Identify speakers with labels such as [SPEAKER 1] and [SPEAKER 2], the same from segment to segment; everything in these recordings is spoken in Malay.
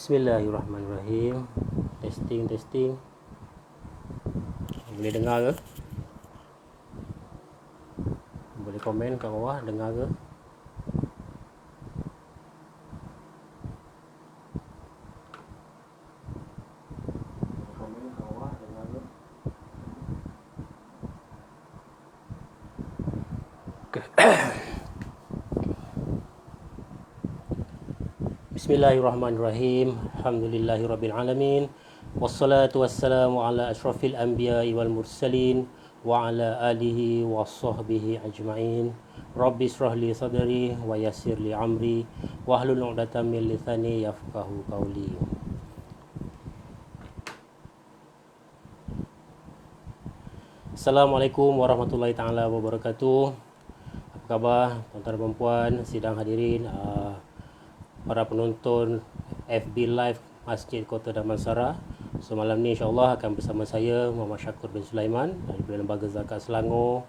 [SPEAKER 1] Bismillahirrahmanirrahim. Testing, testing. Boleh dengar ke? Boleh komen kat bawah, dengar ke? Komen kat bawah, dengar ke? Bismillahirrahmanirrahim. Alhamdulillahirrabbilalamin. Wassalatu wassalamu ala ashrafil anbiya'i wal mursalin wa ala alihi wa sahbihi ajma'in. Rabbi israh li sadri wa yassir li amri wahlul 'uqdatam min lisani yafqahu qawli. Assalamualaikum warahmatullahi taala wabarakatuh. Apa khabar tuan-tuan dan puan, sidang hadirin, para penonton FB Live Masjid Kota Damansara. So malam ni insya-Allah akan bersama saya Muhammad Syakur bin Sulaiman dari Lembaga Zakat Selangor.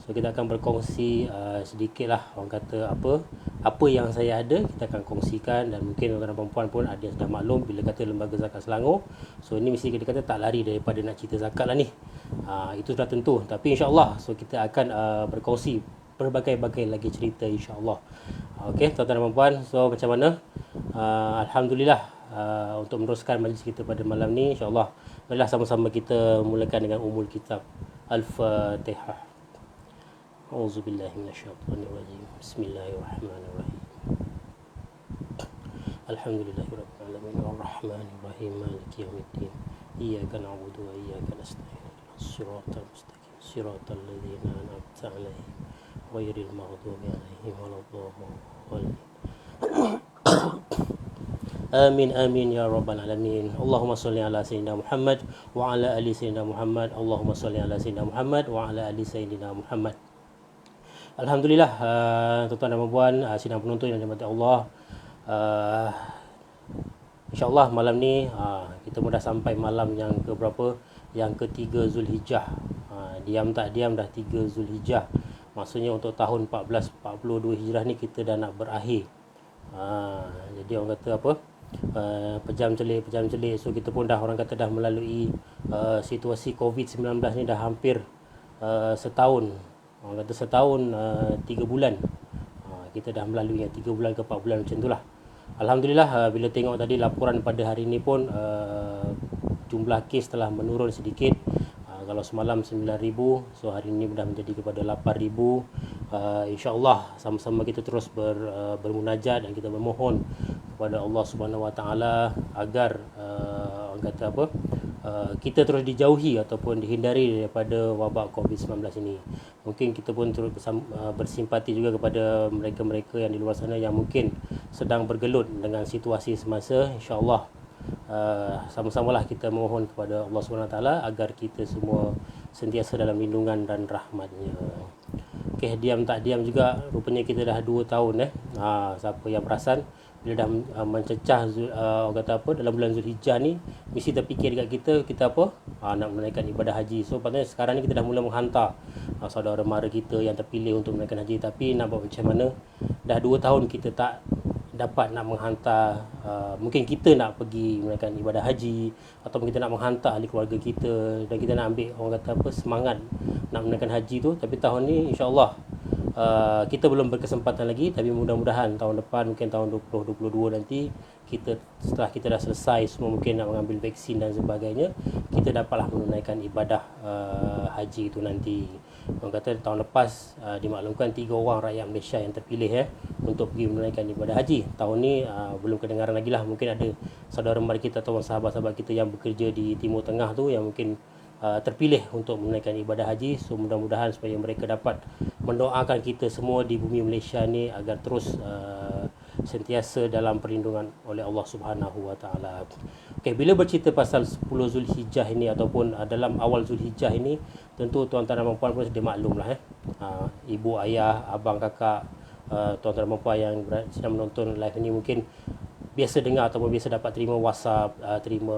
[SPEAKER 1] So kita akan berkongsi sedikitlah, orang kata apa yang saya ada kita akan kongsikan, dan mungkin tuan-tuan dan puan pun ada yang sudah maklum bila kata Lembaga Zakat Selangor. So ini mesti kita kata tak lari daripada nak cerita zakat lah ni. Itu sudah tentu, tapi insya-Allah so kita akan berkongsi berbagai-bagai lagi cerita insya-Allah. Okey, tuan-tuan dan puan, so macam mana? Alhamdulillah, untuk meneruskan majlis kita pada malam ni insya-Allah, marilah sama-sama kita mulakan dengan umul kitab. Al-Fatihah. Auzubillahi minasyaitonirrajim. Bismillahirrahmanirrahim. Alhamdulillahirabbil alamin arrahmanir rahim maliki yaumiddin. Iyyaka na'budu wa iyyaka nasta'in. Shiratal mustaqim. Shiratal ladzina an'amta 'alaihim ghairil maghdubi 'alaihim waladdallin. Amin amin ya rabbal alamin. Allahumma shalli ala sayyidina Muhammad wa ala ali sayyidina Muhammad. Allahumma shalli ala sayyidina Muhammad wa ala ali sayyidina Muhammad. Alhamdulillah, tuan-tuan dan puan, sidang penonton yang dirahmati Allah. InsyaAllah malam ni kita pun dah sampai malam yang ke berapa? Yang ketiga Zulhijjah. Diam tak diam dah 3 Zulhijjah. Maksudnya untuk tahun 1442 Hijrah ni kita dah nak berakhir. Jadi orang kata apa? Pejam celik. So kita pun dah, orang kata dah melalui situasi COVID-19 ni dah hampir setahun. Orang kata setahun 3 bulan. Kita dah melalui 3 bulan ke 4 bulan macam itulah. Alhamdulillah, bila tengok tadi laporan pada hari ni pun jumlah kes telah menurun sedikit. Kalau semalam 9,000, so hari ini dah menjadi kepada 8,000. InsyaAllah sama-sama kita terus bermunajat dan kita memohon kepada Allah Subhanahu Wa Taala agar orang kata apa, kita terus dijauhi ataupun dihindari daripada wabak COVID-19 ini. Mungkin kita pun terus bersimpati juga kepada mereka-mereka yang di luar sana yang mungkin sedang bergelut dengan situasi semasa. InsyaAllah sama-samalah kita mohon kepada Allah SWT agar kita semua sentiasa dalam lindungan dan rahmatnya. Okey, diam tak diam juga rupanya kita dah 2 tahun siapa yang perasan bila dah mencecah orang kata apa, dalam bulan Zulhijjah ni mesti terfikir dekat kita apa, nak menunaikan ibadah haji. So patutnya sekarang ni kita dah mula menghantar saudara mara kita yang terpilih untuk menunaikan haji, tapi nak buat macam mana, dah 2 tahun kita tak dapat nak menghantar. Mungkin kita nak pergi menunaikan ibadah haji ataupun kita nak menghantar ahli keluarga kita, dan kita nak ambil orang kata apa, semangat nak menunaikan haji tu. Tapi tahun ni insya-Allah kita belum berkesempatan lagi, tapi mudah-mudahan tahun depan, mungkin tahun 2022 nanti, kita setelah kita dah selesai semua, mungkin nak mengambil vaksin dan sebagainya, kita dapatlah menunaikan ibadah haji itu nanti. Orang kata tahun lepas dimaklumkan 3 orang rakyat Malaysia yang terpilih untuk pergi menunaikan ibadah haji. Tahun ni belum kedengaran lagi lah. Mungkin ada saudara mara kita atau sahabat-sahabat kita yang bekerja di Timur Tengah tu yang mungkin terpilih untuk menunaikan ibadah haji. So mudah-mudahan supaya mereka dapat mendoakan kita semua di bumi Malaysia ni agar terus sentiasa dalam perlindungan oleh Allah Subhanahu Wa Taala. Okey, bila bercerita pasal 10 Zulhijjah ini ataupun dalam awal Zulhijjah ini, tentu tuan-tuan dan puan pun sudah maklumlah ibu, ayah, abang, kakak, tuan-tuan dan puan yang sedang menonton live ini mungkin biasa dengar ataupun biasa dapat terima WhatsApp, terima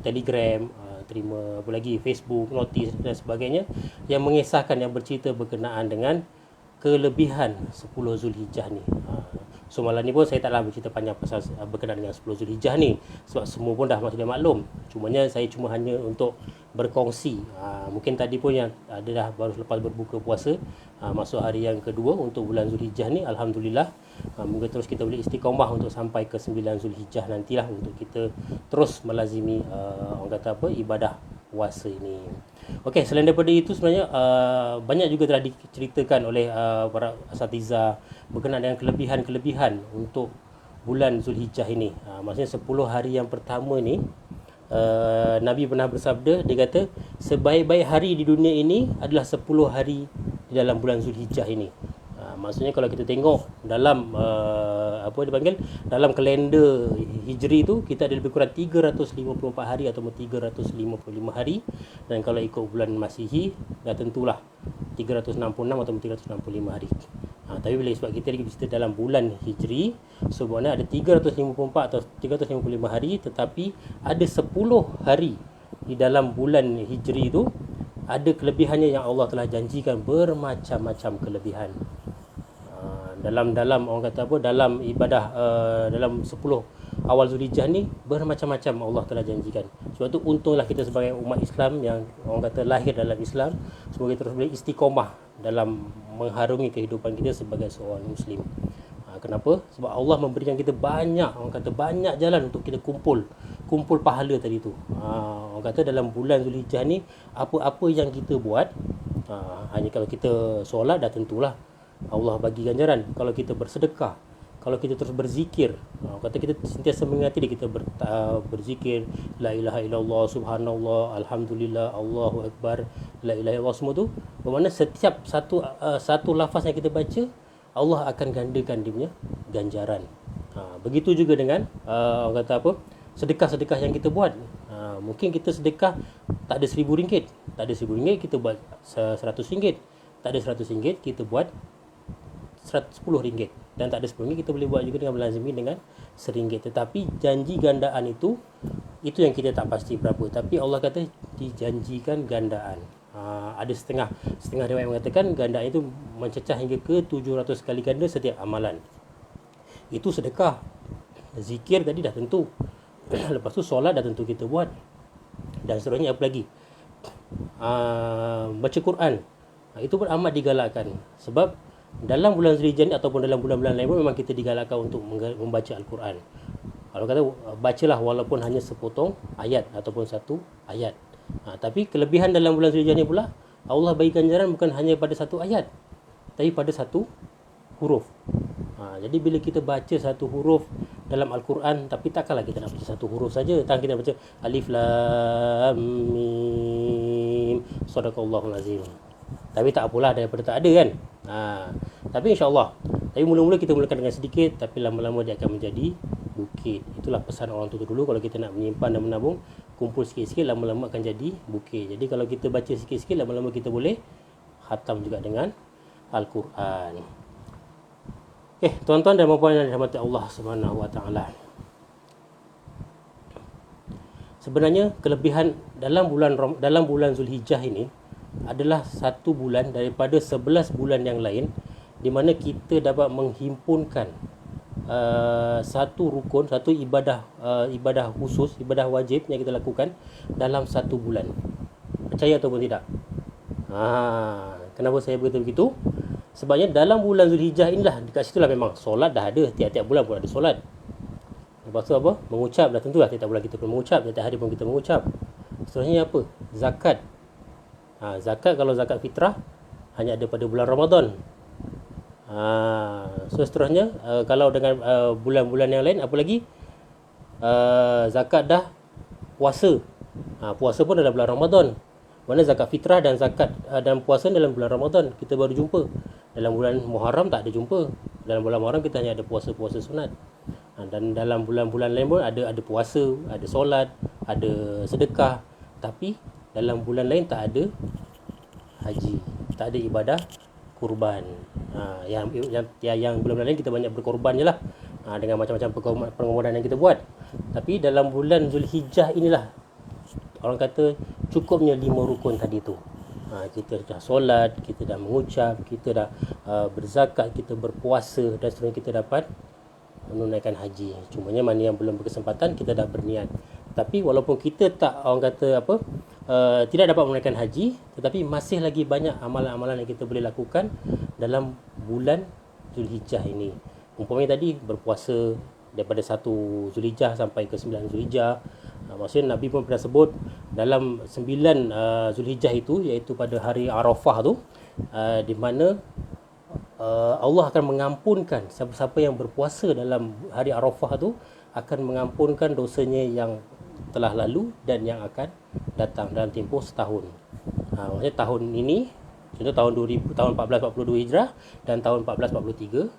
[SPEAKER 1] Telegram, terima apa lagi, Facebook, notis dan sebagainya yang mengisahkan, yang bercerita berkenaan dengan kelebihan 10 Zulhijjah ni. So malam ni pun saya taklah bercerita panjang pasal berkenaan dengan 10 Zulhijjah ni, sebab semua pun dah sudah maklum. Cumanya saya cuma hanya untuk berkongsi. Mungkin tadi pun yang ada dah baru lepas berbuka puasa, masuk hari yang kedua untuk bulan Zulhijjah ni, alhamdulillah. Moga terus kita boleh istiqamah untuk sampai ke 9 Zulhijjah nantilah, untuk kita terus melazimi orang kata apa, ibadah puasa ini. Okey, selain daripada itu sebenarnya banyak juga telah diceritakan oleh para asatiza berkenaan dengan kelebihan-kelebihan untuk bulan Zulhijjah ini. Maksudnya 10 hari yang pertama ni, Nabi pernah bersabda, dia kata sebaik-baik hari di dunia ini adalah 10 hari di dalam bulan Zulhijjah ini. Maksudnya kalau kita tengok dalam apa dipanggil, dalam kalender Hijri tu, kita ada lebih kurang 354 hari atau 355 hari, dan kalau ikut bulan Masihi dah tentulah 366 atau 365 hari. Tapi bila sebab kita lagi bercerita dalam bulan Hijri, sebenarnya ada 354 atau 355 hari, tetapi ada 10 hari di dalam bulan Hijri itu ada kelebihannya yang Allah telah janjikan, bermacam-macam kelebihan. Dalam orang kata apa, dalam ibadah dalam 10 awal Zulhijjah ni bermacam-macam Allah telah janjikan. Sebab tu untunglah kita sebagai umat Islam yang orang kata lahir dalam Islam, semoga terus boleh istiqamah dalam mengharungi kehidupan kita sebagai seorang muslim. Kenapa? Sebab Allah memberikan kita banyak, orang kata banyak jalan untuk kita kumpul pahala tadi tu. Orang kata dalam bulan Zulhijjah ni, apa-apa yang kita buat, hanya kalau kita solat dah tentulah Allah bagi ganjaran. Kalau kita bersedekah, kalau kita terus berzikir, kata kita sentiasa mengingati dia, kita berzikir la ilaha illallah, subhanallah, alhamdulillah, Allahu akbar, la ilaha illallah, semua tu bermakna setiap satu lafaz yang kita baca, Allah akan gandakan dia punya ganjaran. Begitu juga dengan orang kata apa, sedekah-sedekah yang kita buat. Mungkin kita sedekah tak ada RM1,000, tak ada RM1,000 kita buat RM100, tak ada RM100 kita buat RM10, dan tak ada RM10 kita boleh buat juga dengan melazimi dengan RM1. Tetapi janji gandaan itu yang kita tak pasti berapa, tapi Allah kata dijanjikan gandaan. Ada setengah riwayat mengatakan gandaan itu mencecah hingga ke 700 kali ganda setiap amalan. Itu sedekah. Zikir tadi dah tentu. Lepas tu solat dah tentu kita buat. Dan seterusnya apa lagi? Baca Quran. Itu pun amat digalakkan. Sebab dalam bulan Zulhijjah ni ataupun dalam bulan-bulan lain pun memang kita digalakkan untuk membaca Al-Quran. Kalau kata bacalah walaupun hanya sepotong ayat ataupun satu ayat. Tapi kelebihan dalam bulan Zulhijjah ni pula, Allah bagi ganjaran bukan hanya pada satu ayat, tapi pada satu huruf. Jadi bila kita baca satu huruf dalam Al-Quran, tapi takkanlah kita nak baca satu huruf saja. Tak, kita baca Alif Lam Mim Sadaqallahul Azim. Tapi tak apalah, daripada tak ada kan. Tapi insya-Allah. Tapi mula-mula kita mulakan dengan sedikit, tapi lama-lama dia akan menjadi bukit. Itulah pesan orang tua dulu, kalau kita nak menyimpan dan menabung, kumpul sikit-sikit, lama-lama akan jadi bukit. Jadi kalau kita baca sikit-sikit, lama-lama kita boleh khatam juga dengan Al-Quran. Tuan-tuan dan puan-puan yang dirahmati Allah Subhanahu Wa Taala. Sebenarnya kelebihan dalam bulan Zulhijjah ini adalah satu bulan daripada 11 bulan yang lain, di mana kita dapat menghimpunkan satu rukun, satu ibadah khusus, ibadah wajib yang kita lakukan dalam satu bulan. Percaya ataupun tidak? Kenapa saya berkata begitu? Sebabnya dalam bulan Zulhijjah inilah, dekat situlah memang solat dah ada, tiap-tiap bulan pun ada solat. Lepas tu apa? Mengucap dah tentulah, tiap-tiap bulan kita pun mengucap, tiap-tiap hari pun kita mengucap. Seterusnya apa? Zakat. Zakat, kalau zakat fitrah hanya ada pada bulan Ramadan. So seterusnya kalau dengan bulan-bulan yang lain, apa lagi? Zakat dah, puasa. Puasa pun dalam bulan Ramadan. Mana zakat fitrah dan zakat dan puasa dalam bulan Ramadan kita baru jumpa. Dalam bulan Muharram tak ada jumpa. Dalam bulan Muharram kita hanya ada puasa-puasa sunat. Dan dalam bulan-bulan lain pun ada puasa, ada solat, ada sedekah. Tapi dalam bulan lain tak ada haji, tak ada ibadah kurban. Yang bulan-bulan lain kita banyak berkorban je lah, dengan macam-macam pengorbanan yang kita buat. Tapi dalam bulan Zulhijjah inilah orang kata cukupnya 5 rukun tadi tu. Kita dah solat, kita dah mengucap, kita dah berzakat, kita berpuasa, dan seterusnya kita dapat menunaikan haji. Cumanya mana yang belum berkesempatan, kita dah berniat. Tapi walaupun kita tak, orang kata apa, tidak dapat menunaikan haji, tetapi masih lagi banyak amalan-amalan yang kita boleh lakukan dalam bulan Zulhijjah ini. Umpamanya tadi berpuasa daripada 1 Zulhijjah sampai ke 9 Zulhijjah. Maksudnya Nabi pun pernah sebut dalam 9 Zulhijjah itu, iaitu pada hari Arafah tu, di mana Allah akan mengampunkan siapa-siapa yang berpuasa dalam hari Arafah tu, akan mengampunkan dosanya yang telah lalu dan yang akan datang dalam tempoh setahun. Maksudnya tahun ini, contoh tahun 2000, tahun 1442 Hijrah dan tahun 1443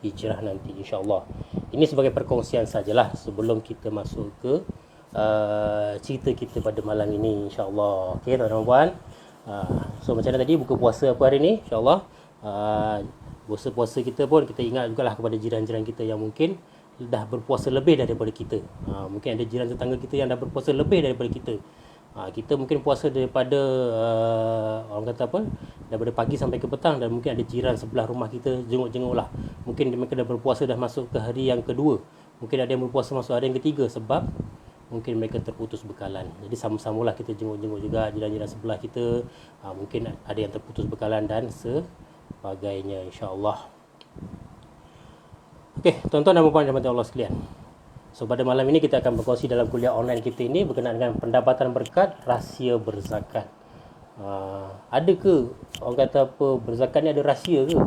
[SPEAKER 1] Hijrah nanti, insya-Allah. Ini sebagai perkongsian sajalah sebelum kita masuk ke cerita kita pada malam ini, insya-Allah. Okey, tuan-tuan dan puan. So macam mana tadi buka puasa apa hari ni, insya-Allah. Puasa-puasa kita pun kita ingat jugalah kepada jiran-jiran kita yang mungkin dah berpuasa lebih daripada kita. Mungkin ada jiran tetangga kita yang dah berpuasa lebih daripada kita. Kita mungkin puasa daripada orang kata apa, daripada pagi sampai ke petang, dan mungkin ada jiran sebelah rumah kita jenguk-jenguk lah. Mungkin mereka dah berpuasa dah masuk ke hari yang kedua. Mungkin ada yang berpuasa masuk hari yang ketiga sebab mungkin mereka terputus bekalan. Jadi sama-samalah kita jenguk-jenguk juga jiran-jiran sebelah kita. Mungkin ada yang terputus bekalan dan sebagainya, insya-Allah. Okey, tuan-tuan dan puan-puan rahmati Allah sekalian. So pada malam ini kita akan berkongsi dalam kuliah online kita ini berkenaan dengan pendapatan berkat rahsia berzakat. Ada ke orang kata apa, berzakat ni ada rahsia ke?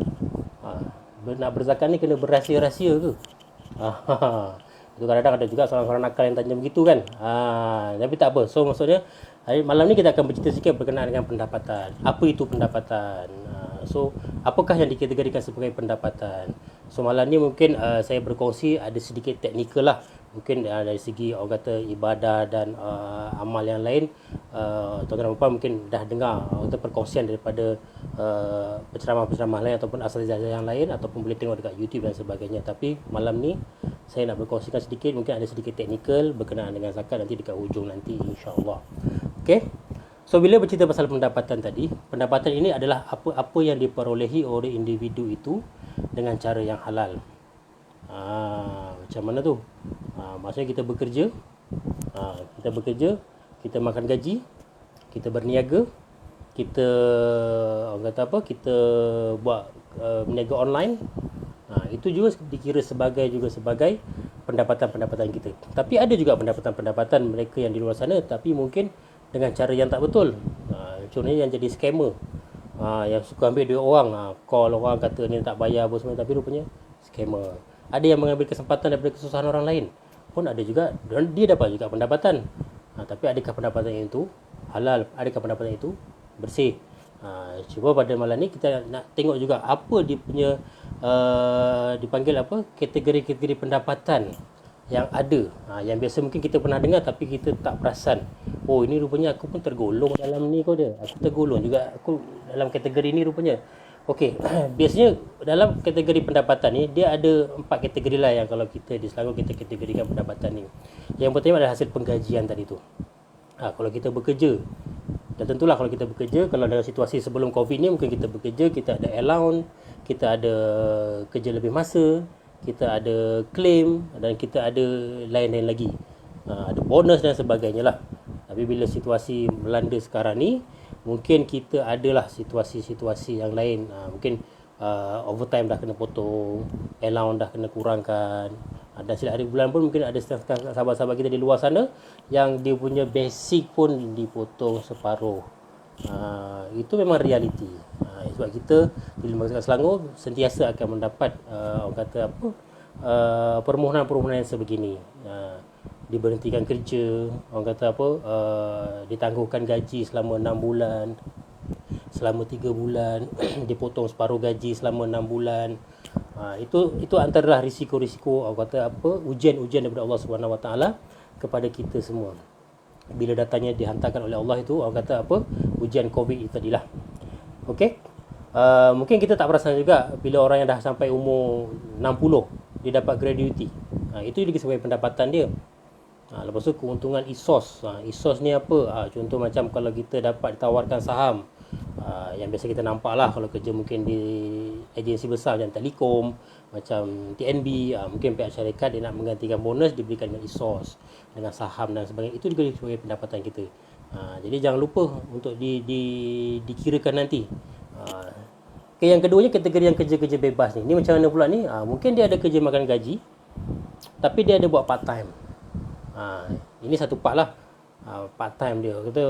[SPEAKER 1] Nak berzakat ni kena berrahsia-rahsia ke? Itu kadang-kadang ada juga seorang-seorang nakal yang tanya begitu kan. Tapi tak apa. So maksudnya malam ni kita akan bercerita sikit berkenaan dengan pendapatan. Apa itu pendapatan? So apakah yang dikategorikan sebagai pendapatan? So malam ni mungkin saya berkongsi ada sedikit teknikal lah. Mungkin dari segi orang kata ibadah dan amal yang lain, tuan-tuan dan puan mungkin dah dengar perkongsian daripada penceramah-penceramah lain ataupun asatizah yang lain, ataupun boleh tengok dekat YouTube dan sebagainya. Tapi malam ni saya nak berkongsikan sedikit, mungkin ada sedikit teknikal berkenaan dengan zakat nanti dekat hujung nanti, insya-Allah. Okey. So bila bercerita pasal pendapatan tadi, pendapatan ini adalah apa-apa yang diperolehi oleh individu itu dengan cara yang halal. Macam mana tu? Maksudnya kita bekerja, kita makan gaji, kita berniaga, kita orang kata apa, kita buat berniaga online. Itu juga dikira sebagai pendapatan-pendapatan kita. Tapi ada juga pendapatan-pendapatan mereka yang di luar sana, tapi mungkin dengan cara yang tak betul. Contohnya yang jadi scammer, yang suka ambil duit orang, call orang kata ni tak bayar apa semua, tapi rupanya scammer. Ada yang mengambil kesempatan daripada kesusahan orang lain, pun ada juga, dan dia dapat juga pendapatan. Tapi adakah pendapatan itu halal? Adakah pendapatan itu bersih? Cuba pada malam ni kita nak tengok juga apa dia punya dipanggil apa, kategori-kategori pendapatan yang ada, yang biasa mungkin kita pernah dengar tapi kita tak perasan. Oh, ini rupanya aku pun tergolong dalam ni kau dia. Aku tergolong juga aku dalam kategori ni rupanya. Okey, biasanya dalam kategori pendapatan ni dia ada 4 kategori lah yang kalau kita di Selangor kita kategorikan pendapatan ni. Yang pertama adalah hasil penggajian tadi tu. Kalau kita bekerja, dan tentulah kalau kita bekerja, kalau dalam situasi sebelum Covid ni mungkin kita bekerja, kita ada allowance, kita ada kerja lebih masa, kita ada claim, dan kita ada lain-lain lagi. Ada bonus dan sebagainya lah. Tapi bila situasi melanda sekarang ni, mungkin kita adalah situasi-situasi yang lain. Mungkin overtime dah kena potong, allowance dah kena kurangkan. Dan setiap hari bulan pun mungkin ada sahabat-sahabat kita di luar sana yang dia punya basic pun dipotong separuh. Itu memang realiti. Sebab kita di Lembaga Selangor sentiasa akan mendapat orang kata apa, permohonan-permohonan yang sebegini. Diberhentikan kerja, orang kata apa, ditangguhkan gaji selama 6 bulan, selama 3 bulan, dipotong separuh gaji selama 6 bulan. Itu antara risiko-risiko, orang kata apa, ujian-ujian daripada Allah Subhanahu Wa Taala kepada kita semua. Bila datanya dihantarkan oleh Allah itu, orang kata apa, ujian Covid itu tadilah. Okey. Mungkin kita tak perasan juga bila orang yang dah sampai umur 60 dia dapat gratuity. Itu juga sebagai pendapatan dia. Lepas tu keuntungan ESOS. ESOS ni apa? Contoh macam kalau kita dapat ditawarkan saham Yang biasa kita nampak lah kalau kerja mungkin di agensi besar macam Telekom, macam TNB, mungkin pihak syarikat dia nak menggantikan bonus, diberikan dengan ESOS, dengan saham dan sebagainya. Itu juga sebagai pendapatan kita. Jadi jangan lupa untuk dikirakan nanti. Yang keduanya kategori yang kerja-kerja bebas ni. Ni macam mana pula ni? Mungkin dia ada kerja makan gaji, tapi dia ada buat part time. Ini satu part lah. Part time dia kata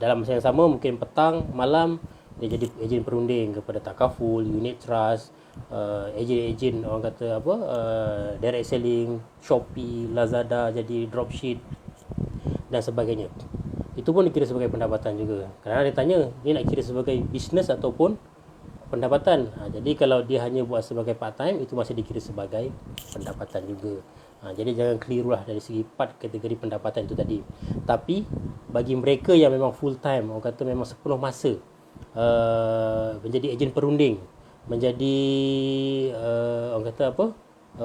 [SPEAKER 1] dalam masa yang sama, mungkin petang, malam dia jadi ejen perunding kepada takaful, unit trust, ejen-ejen orang kata apa, direct selling, Shopee, Lazada, jadi dropship dan sebagainya. Itu pun dikira sebagai pendapatan juga. Kerana dia tanya, dia nak kira sebagai bisnes ataupun pendapatan. Jadi kalau dia hanya buat sebagai part time, itu masih dikira sebagai pendapatan juga. Jadi jangan kelirulah dari segi part kategori pendapatan itu tadi. Tapi bagi mereka yang memang full time, orang kata memang sepenuh masa, menjadi ejen perunding, menjadi orang kata apa,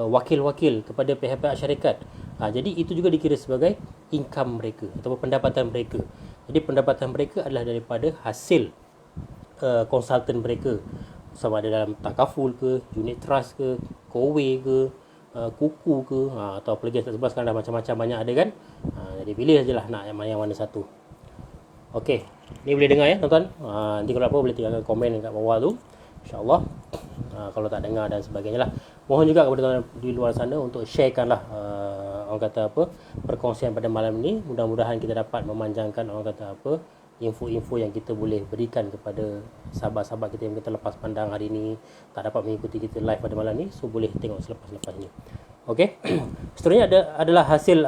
[SPEAKER 1] wakil-wakil kepada pihak-pihak syarikat, jadi itu juga dikira sebagai income mereka atau pendapatan mereka. Jadi pendapatan mereka adalah daripada hasil konsultan mereka, sama ada dalam takaful ke, unit trust ke, kowe ke, kuku ke, atau apalagi sebelah sekarang dah macam-macam banyak ada kan. Jadi pilih sajalah nak yang mana satu. Okey, ni boleh dengar ya tuan-tuan. Nanti kalau apa boleh tinggalkan komen dekat bawah tu, insya-Allah. Kalau tak dengar dan sebagainya lah. Mohon juga kepada tuan-tuan di luar sana untuk sharekanlah orang kata apa, perkongsian pada malam ni. Mudah-mudahan kita dapat memanjangkan orang kata apa, info-info yang kita boleh berikan kepada sahabat-sahabat kita yang kita lepas pandang hari ini, tak dapat mengikuti kita live pada malam ni, so boleh tengok selepas-lepas ni. Okey. Seterusnya adalah hasil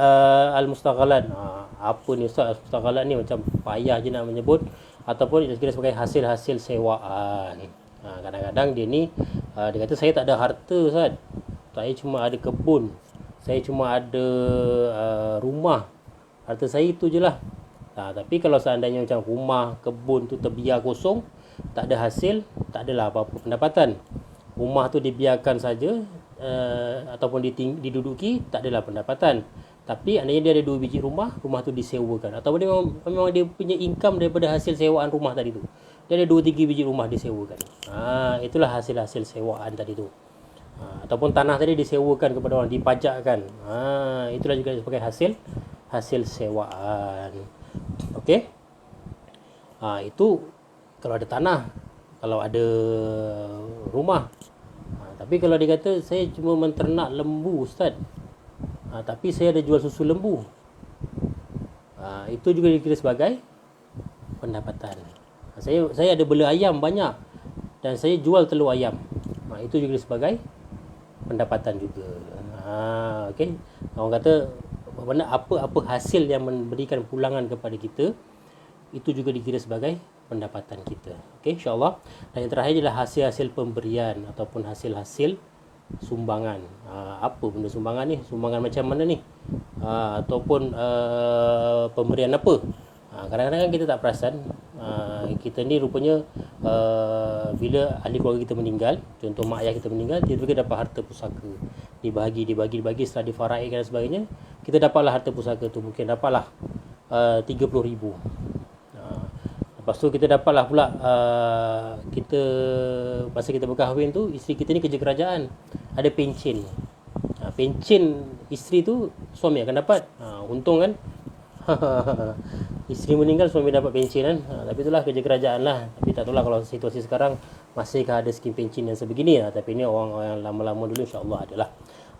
[SPEAKER 1] al-mustaghalat. Apa ni Ustaz al-mustaghalat ni, macam payah je nak menyebut, ataupun dikira sebagai hasil-hasil sewaan. Kadang-kadang dia ni dia kata saya tak ada harta Ustaz, saya cuma ada kebun, saya cuma ada rumah, harta saya itu je lah. Tapi kalau seandainya macam rumah, kebun tu terbiar kosong, tak ada hasil, tak adalah apa-apa pendapatan. Rumah tu dibiarkan saja ataupun diduduki, tak adalah pendapatan. Tapi andainya dia ada 2 biji rumah, rumah tu disewakan, atau memang dia punya income daripada hasil sewaan rumah tadi tu. Dia ada 2-3 biji rumah disewakan. Itulah hasil-hasil sewaan tadi tu. Ataupun tanah tadi disewakan kepada orang, dipajakkan. Itulah juga sebagai hasil sewaan. Okey. Itu kalau ada tanah, kalau ada rumah. Tapi kalau dia kata saya cuma menternak lembu Ustaz, tapi saya ada jual susu lembu, itu juga dikira sebagai pendapatan. Saya ada bela ayam banyak dan saya jual telur ayam, itu juga sebagai pendapatan juga. Okey. Orang kata apa hasil yang memberikan pulangan kepada kita, itu juga dikira sebagai pendapatan kita. Okey, insya-Allah. Dan yang terakhir adalah hasil-hasil pemberian ataupun hasil-hasil sumbangan. Apa benda sumbangan ni? Sumbangan macam mana ni? Ataupun pemberian apa? Kadang-kadang kan kita tak perasan. Kita ni rupanya bila ahli keluarga kita meninggal, contoh mak ayah kita meninggal, tiba-tiba dapat harta pusaka, dibagi setelah difaraikan dan sebagainya, kita dapatlah harta pusaka tu, mungkin dapatlah 30,000. Lepas tu kita dapatlah pula kita masa kita berkahwin tu, isteri kita ni kerja kerajaan, ada pencen. Pencen isteri tu suami akan dapat. Untung kan. Isteri meninggal, suami dapat pencen kan. Tapi itulah kerja kerajaan lah. Tapi tak tahulah kalau situasi sekarang masihkah ada skim pencen yang sebegini. Tapi ni orang yang lama-lama dulu insya-Allah adalah.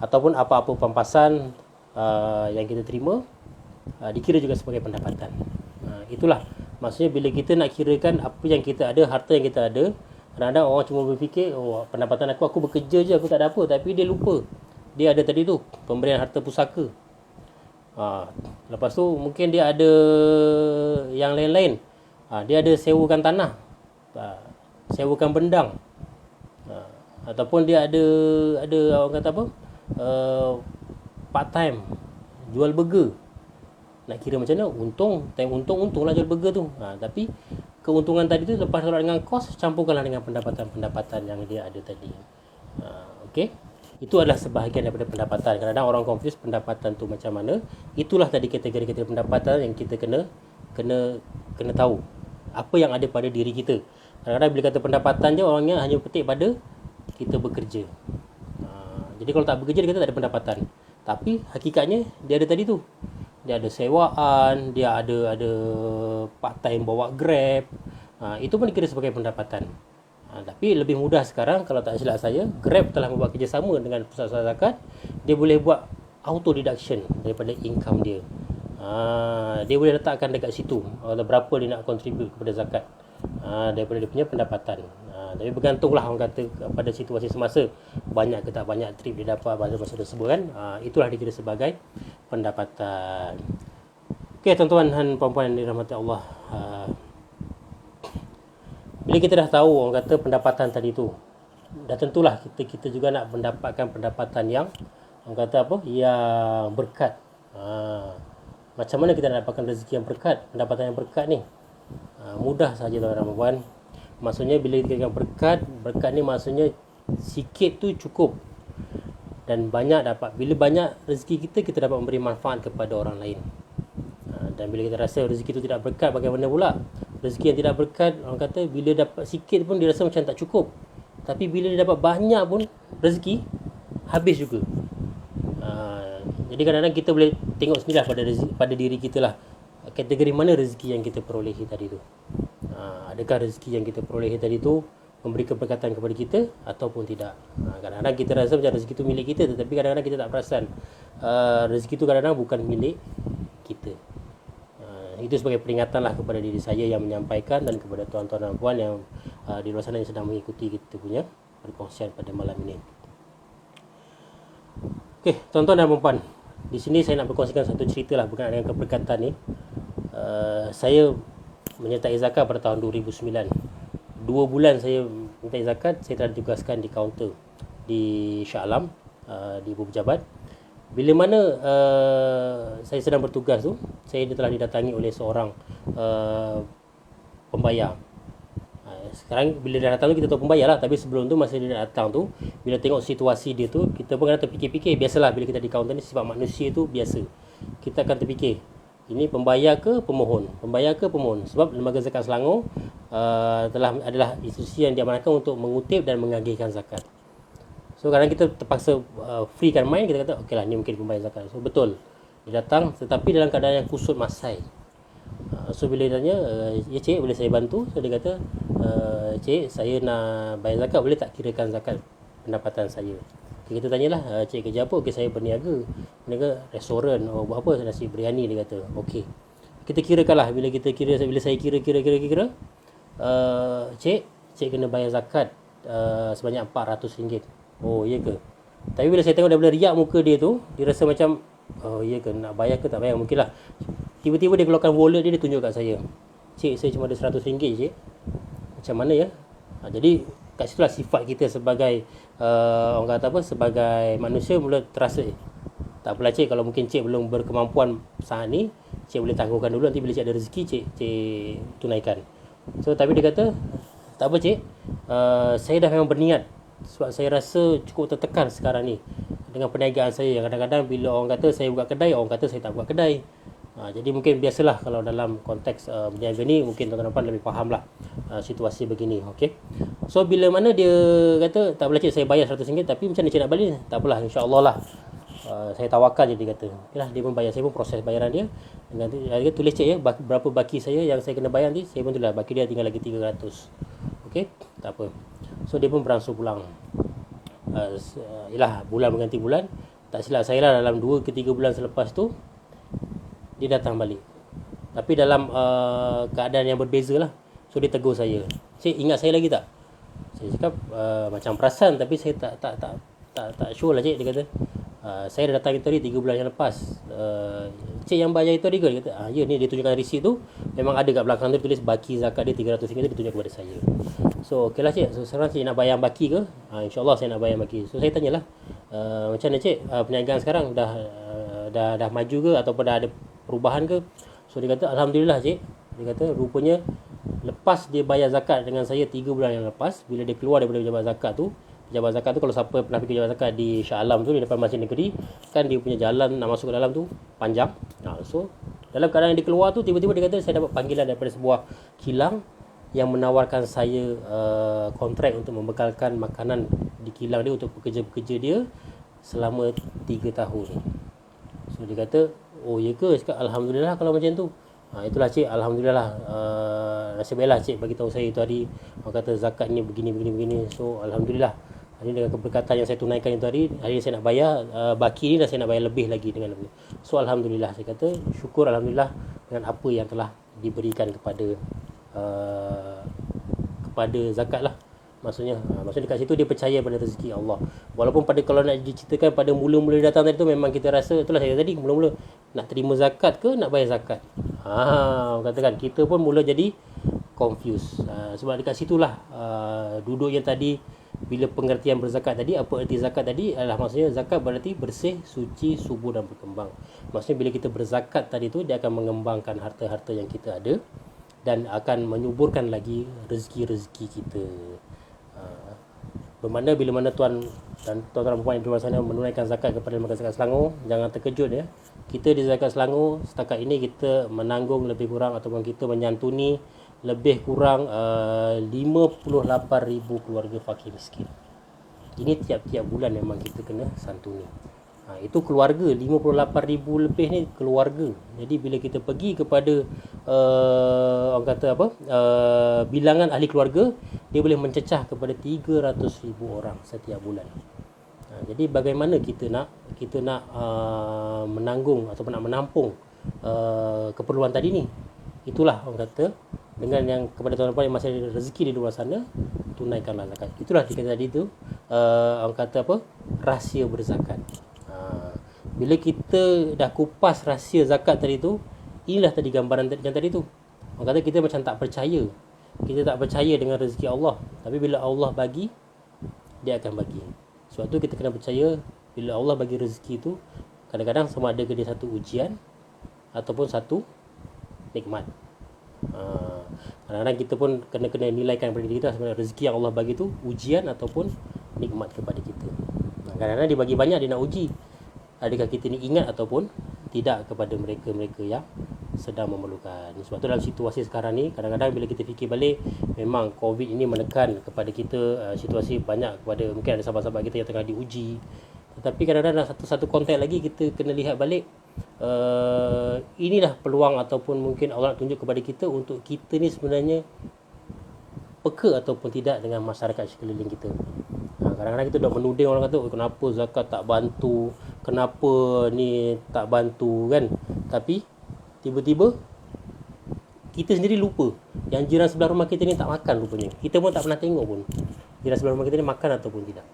[SPEAKER 1] Ataupun apa-apa pampasan yang kita terima dikira juga sebagai pendapatan. Itulah maksudnya bila kita nak kirakan apa yang kita ada, harta yang kita ada. Kadang-kadang orang cuma berfikir, pendapatan aku bekerja je, aku tak ada apa. Tapi dia lupa, dia ada tadi tu pemberian harta pusaka. Lepas tu mungkin dia ada yang lain-lain. Dia ada sewakan tanah, sewakan bendang, ataupun dia ada orang kata apa, part time jual burger. Nak kira macam mana? Untunglah jual burger tu. Tapi keuntungan tadi tu lepas tolak dengan kos, campurkanlah dengan pendapatan yang dia ada tadi. Okey. Itu adalah sebahagian daripada pendapatan. Kadang-kadang orang confuse pendapatan tu macam mana. Itulah tadi kategori pendapatan yang kita kena tahu. apa yang ada pada diri kita. Kadang-kadang bila kata pendapatan je, orangnya hanya petik pada kita bekerja. Jadi kalau tak bekerja, dia kata tak ada pendapatan. Tapi hakikatnya dia ada tadi tu. Dia ada sewaan, dia ada part time bawa Grab. Itu pun dikira sebagai pendapatan. Tapi lebih mudah sekarang, kalau tak silap saya, Grab telah membuat kerjasama dengan pusat zakat. Dia boleh buat auto deduction daripada income dia. Dia boleh letakkan dekat situ berapa dia nak contribute kepada zakat daripada dia punya pendapatan. Tapi bergantunglah orang kata pada situasi semasa, banyak ke tak banyak trip dia dapat pada masa tersebut kan. Itulah dikira sebagai pendapatan. Okey, tuan-tuan dan puan-puan yang dirahmati Allah, bila kita dah tahu orang kata pendapatan tadi tu, dah tentulah kita juga nak mendapatkan pendapatan yang orang kata apa, yang berkat. Macam mana kita nak dapatkan rezeki yang berkat, pendapatan yang berkat ni? Mudah saja tuan-tuan dan puan. Maksudnya bila kita katakan berkat ni maksudnya sikit tu cukup dan banyak dapat. Bila banyak rezeki kita dapat memberi manfaat kepada orang lain. Dan bila kita rasa rezeki tu tidak berkat, bagaimana pula? Rezeki yang tidak berkat, orang kata bila dapat sikit pun dia rasa macam tak cukup. Tapi bila dia dapat banyak pun rezeki, habis juga. Jadi kadang-kadang kita boleh tengok sendirilah pada diri kita lah. Kategori mana rezeki yang kita perolehi tadi tu. Adakah rezeki yang kita perolehi tadi tu memberi keberkatan kepada kita ataupun tidak. Kadang-kadang kita rasa macam rezeki tu milik kita, tetapi kadang-kadang kita tak perasan rezeki tu kadang-kadang bukan milik kita. Itu sebagai peringatan lah kepada diri saya yang menyampaikan dan kepada tuan-tuan dan puan yang di luar sana yang sedang mengikuti kita punya perkongsian pada malam ini. Okey, tuan-tuan dan puan, di sini saya nak berkongsikan satu cerita lah berkenaan dengan keberkatan ni. Saya menyertai zakat pada tahun 2009. 2 bulan saya menyertai zakat, saya telah ditugaskan di kaunter di Shah Alam, di Ibu Pejabat. Bila mana saya sedang bertugas tu, saya telah didatangi oleh seorang pembayar. Sekarang bila dia datang tu kita tahu pembayar lah, tapi sebelum tu masa dia datang tu, bila tengok situasi dia tu, kita pun kena terfikir-fikir. Biasalah bila kita di kaunter ni, sifat manusia tu biasa, kita akan terfikir, ini pembayar ke pemohon, pembayar ke pemohon. Sebab Lembaga Zakat Selangor adalah institusi yang diamanahkan untuk mengutip dan mengagihkan zakat. So kadang kita terpaksa freekan mind, kita kata okey lah ni mungkin pembayar zakat. So betul, dia datang tetapi dalam keadaan yang kusut masai. So bila dia tanya, ya cik boleh saya bantu? So dia kata, cik saya nak bayar zakat, boleh tak kirakan zakat pendapatan saya? Okay, kita tanyalah, cik kerja apa? Okey, saya berniaga restoran. Buat apa? Nasi biryani, dia kata. Okey, kita kirakan lah. Bila saya kira, cik kena bayar zakat sebanyak RM400. Oh iya ke? Tapi bila saya tengok daripada riak muka dia tu, dia rasa macam, oh iya ke, nak bayar ke tak bayar? Mungkin lah. Tiba-tiba dia keluarkan wallet dia tunjuk kat saya. Cik, saya cuma ada RM100 cik. Macam mana ya? Jadi kat situlah sifat kita sebagai orang kata apa, sebagai manusia mula terasa, tak apalah cik, kalau mungkin cik belum berkemampuan saat ni, cik boleh tangguhkan dulu, nanti bila cik ada rezeki cik tunaikan. So tapi dia kata, tak apa cik, saya dah memang berniat, sebab saya rasa cukup tertekan sekarang ni dengan perniagaan saya. Kadang-kadang bila orang kata saya buka kedai, orang kata saya tak buka kedai. Jadi mungkin biasalah kalau dalam konteks berniaga ni, mungkin tuan-tuan lebih faham lah situasi begini. Okay. So bila mana dia kata, tak apalah cik, saya bayar RM100, tapi macam mana cik nak balik? Tak apalah, insyaAllah lah, saya tawakal je, dia kata. Okay lah, dia pun bayar, saya pun proses bayaran dia. Nanti dia tulis cik ya, berapa baki saya yang saya kena bayar nanti, saya pun tulis lah, baki dia tinggal lagi 300. Okay, tak apa. So dia pun beransur pulang. Yalah, bulan berganti bulan. Tak silap saya lah, dalam 2 ke 3 bulan selepas tu dia datang balik, tapi dalam keadaan yang berbeza lah. So dia tegur saya, cik ingat saya lagi tak? Saya cakap macam perasan, tapi saya tak sure lah cik. Dia kata, saya dah datang itu tadi 3 bulan yang lepas. Cik yang bayar itu tadi ke? Dia kata, ya ni, dia tunjukkan receipt tu. Memang ada kat belakang tu tulis baki zakat dia RM300, dia tunjuk kepada saya. So okey lah cik, so sekarang cik nak bayar baki ke? InsyaAllah saya nak bayar baki. So saya tanyalah, macam mana cik, perniagaan sekarang dah maju ke ataupun dah ada perubahan ke? So dia kata, alhamdulillah cik. Dia kata rupanya lepas dia bayar zakat dengan saya 3 bulan yang lepas, bila dia keluar daripada pejabat zakat tu kalau siapa pernah pergi pejabat zakat di Shah Alam tu, di depan Masjid Negeri kan, dia punya jalan nak masuk ke dalam tu panjang. So Dalam keadaan dia keluar tu, tiba-tiba dia kata saya dapat panggilan daripada sebuah kilang yang menawarkan saya kontrak untuk membekalkan makanan di kilang dia untuk pekerja-pekerja dia selama 3 tahun. So dia kata, oh ya ke? Cakap, alhamdulillah kalau macam tu. Itulah cik, alhamdulillah, nasib baiklah cik bagi tahu saya itu hari. Orang kata zakat ni begini. So alhamdulillah, hari dengan keberkatan yang saya tunaikan itu hari ni saya nak bayar baki ni, dan saya nak bayar lebih lagi dengan lebih. So alhamdulillah, saya kata syukur alhamdulillah dengan apa yang telah diberikan kepada zakat lah. Maksudnya dekat situ dia percaya pada rezeki Allah. Walaupun kalau nak diceritakan pada mula-mula datang tadi tu, memang kita rasa, itulah saya tadi, mula-mula nak terima zakat ke nak bayar zakat. Katakan kita pun mula jadi confused. Sebab dekat situlah duduk yang tadi, bila pengertian berzakat tadi, apa erti zakat tadi adalah, maksudnya zakat berarti bersih, suci, subur dan berkembang. Maksudnya bila kita berzakat tadi tu, dia akan mengembangkan harta-harta yang kita ada dan akan menyuburkan lagi rezeki-rezeki kita. Bermakna bila mana tuan dan tuan-tuan puan di luar sana menunaikan zakat kepada lembaga zakat Selangor, jangan terkejut ya. Kita di zakat Selangor setakat ini kita menanggung lebih kurang ataupun kita menyantuni lebih kurang 58,000 keluarga fakir miskin. Ini tiap-tiap bulan memang kita kena santuni. Itu keluarga, 58,000 lebih ni keluarga. Jadi bila kita pergi kepada orang kata apa, bilangan ahli keluarga, dia boleh mencecah kepada 300,000 orang setiap bulan. Jadi bagaimana kita nak menanggung ataupun nak menampung keperluan tadi ni? Itulah orang kata, dengan yang kepada tuan-tuan yang masih ada rezeki di luar sana, tunaikanlah zakat. Itulah dikata tadi tu, orang kata apa, rahsia berzakat. Bila kita dah kupas rahsia zakat tadi tu, inilah tadi gambaran yang tadi tu. Orang kata kita macam tak percaya. Kita tak percaya dengan rezeki Allah. Tapi bila Allah bagi, dia akan bagi. Sebab tu kita kena percaya, bila Allah bagi rezeki tu, kadang-kadang sama ada dia satu ujian ataupun satu nikmat. Kadang-kadang kita pun kena nilaikan pada diri kita, sebenarnya rezeki yang Allah bagi tu ujian ataupun nikmat kepada kita. Kadang-kadang dia bagi banyak, dia nak uji adakah kita ni ingat ataupun tidak kepada mereka-mereka yang sedang memerlukan. Sebab tu dalam situasi sekarang ni, kadang-kadang bila kita fikir balik, memang COVID ini menekan kepada kita situasi banyak kepada, mungkin ada sahabat-sahabat kita yang tengah diuji. Tetapi kadang-kadang dalam satu konteks lagi, kita kena lihat balik, inilah peluang ataupun mungkin Allah nak tunjuk kepada kita untuk kita ni sebenarnya peka ataupun tidak dengan masyarakat sekeliling kita. Kadang-kadang kita dah menuding orang kata, kenapa zakat tak bantu, kenapa ni tak bantu kan. Tapi tiba-tiba kita sendiri lupa yang jiran sebelah rumah kita ni tak makan rupanya. Kita pun tak pernah tengok pun jiran sebelah rumah kita ni makan ataupun tidak.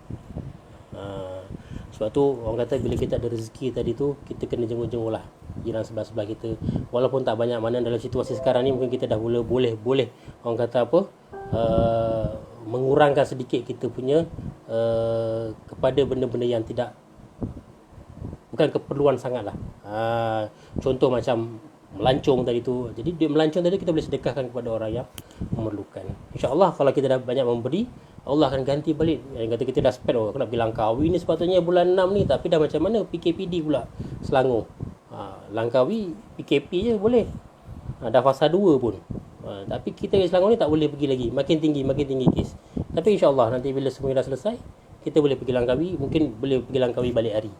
[SPEAKER 1] Sebab tu orang kata bila kita ada rezeki tadi tu, kita kena jenguk-jenguk lah jiran sebelah-sebelah kita. Walaupun tak banyak, mana dalam situasi sekarang ni mungkin kita dah boleh orang kata apa, mengurangkan sedikit kita punya kepada benda-benda yang tidak, bukan keperluan sangat lah. Contoh macam melancong tadi tu. Jadi duit melancong tadi kita boleh sedekahkan kepada orang yang memerlukan. InsyaAllah kalau kita dah banyak memberi, Allah akan ganti balik. Yang kata kita dah spend, aku nak pergi Langkawi ni sepatutnya bulan 6 ni, tapi dah macam mana PKPD pula Selangor. Langkawi PKP je boleh, dah fasa 2 pun. Tapi kita di Selangor ni tak boleh pergi lagi. Makin tinggi kes. Tapi insyaAllah nanti bila semua dah selesai, kita boleh pergi Langkawi. Mungkin boleh pergi Langkawi balik hari.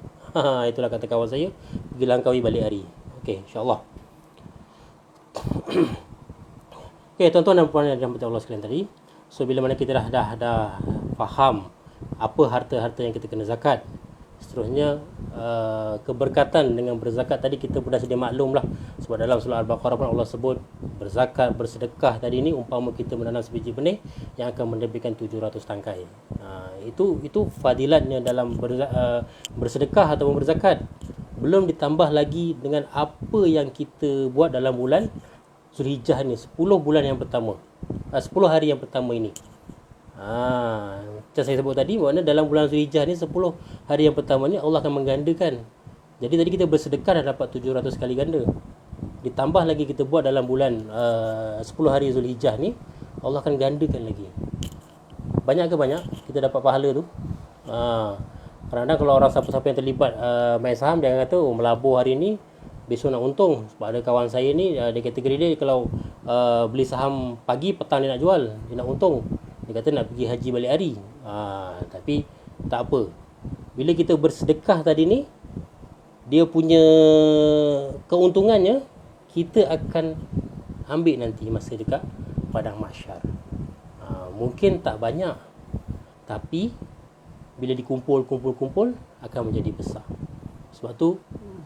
[SPEAKER 1] Itulah kata kawan saya, pergi Langkawi balik hari. Okey, insyaAllah. Okey, tuan-tuan dan puan yang dirahmati Allah sekalian tadi. So bila mana kita dah faham apa harta-harta yang kita kena zakat, seterusnya keberkatan dengan berzakat tadi kita pun dah sedia maklum lah. Sebab dalam surah Al-Baqarah pun Allah sebut berzakat, bersedekah tadi ni umpama kita menanam sebiji benih yang akan menerbitkan 700 tangkai. Itu fadilatnya dalam bersedekah atau berzakat. Belum ditambah lagi dengan apa yang kita buat dalam bulan Zulhijjah ni, 10 bulan yang pertama, 10 hari yang pertama ini. Macam saya sebut tadi, maknanya dalam bulan Zulhijjah ni 10 hari yang pertama ni Allah akan menggandakan. Jadi tadi kita bersedekah dah dapat 700 kali ganda. Ditambah lagi kita buat dalam bulan 10 hari Zulhijjah ni, Allah akan gandakan lagi. Banyak ke banyak kita dapat pahala tu? Kadang-kadang kalau orang siapa-siapa yang terlibat main saham, dia akan kata, melabur hari ni besok nak untung. Sebab ada kawan saya ni, dia kategori dia kalau beli saham pagi, petang dia nak jual, dia nak untung. Dia kata nak pergi haji balik hari. Tapi tak apa, bila kita bersedekah tadi ni, dia punya keuntungannya kita akan ambil nanti masa dekat padang mahsyar. Mungkin tak banyak, tapi bila dikumpul akan menjadi besar. Sebab tu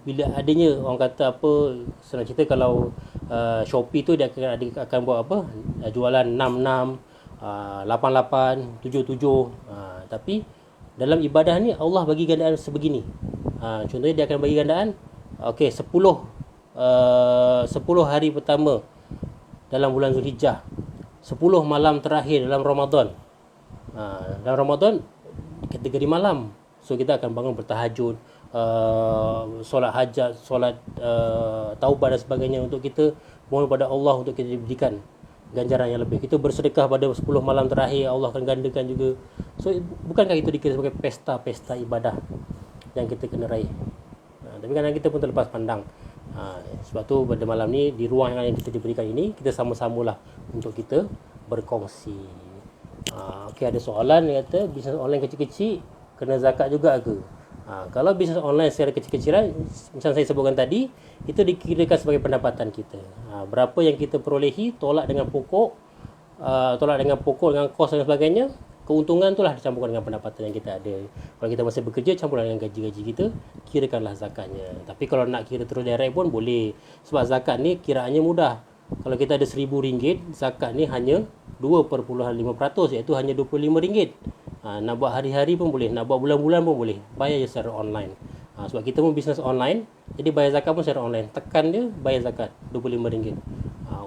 [SPEAKER 1] bila adanya orang kata apa, senang cerita kalau Shopee tu dia akan buat apa, jualan 66, 88, 77. Tapi dalam ibadah ni Allah bagi gandaan sebegini. Contohnya dia akan bagi gandaan 10 hari pertama dalam bulan Zulhijjah, 10 malam terakhir dalam Ramadan. Dalam Ramadan kategori malam, so kita akan bangun bertahajud, solat hajat, solat taubat dan sebagainya, untuk kita mohon pada Allah untuk kita diberikan ganjaran yang lebih. Kita bersedekah pada 10 malam terakhir, Allah akan gandakan juga. So bukankah itu dikira sebagai pesta ibadah yang kita kena raih? Tapi kadang kita pun terlepas pandang. Sebab tu pada malam ni, di ruang yang kita diberikan ini, kita sama-samalah untuk kita berkongsi. Okey, ada soalan dia kata, bisnes online kecil-kecil kena zakat juga ke? Kalau bisnes online secara kecil-kecilan, macam saya sebutkan tadi, itu dikirakan sebagai pendapatan kita. Berapa yang kita perolehi, tolak dengan pokok, dengan kos dan sebagainya, keuntungan itulah dicampurkan dengan pendapatan yang kita ada. Kalau kita masih bekerja, campurkan dengan gaji-gaji kita, kirakanlah zakatnya. Tapi kalau nak kira terus direct pun boleh. Sebab zakat ni kiraannya mudah. Kalau kita ada RM1,000, zakat ni hanya 2.5%, iaitu hanya RM25. Nak buat hari-hari pun boleh, nak buat bulan-bulan pun boleh. Bayar je secara online. Sebab kita pun bisnes online, jadi bayar zakat pun secara online. Tekan dia, bayar zakat RM25.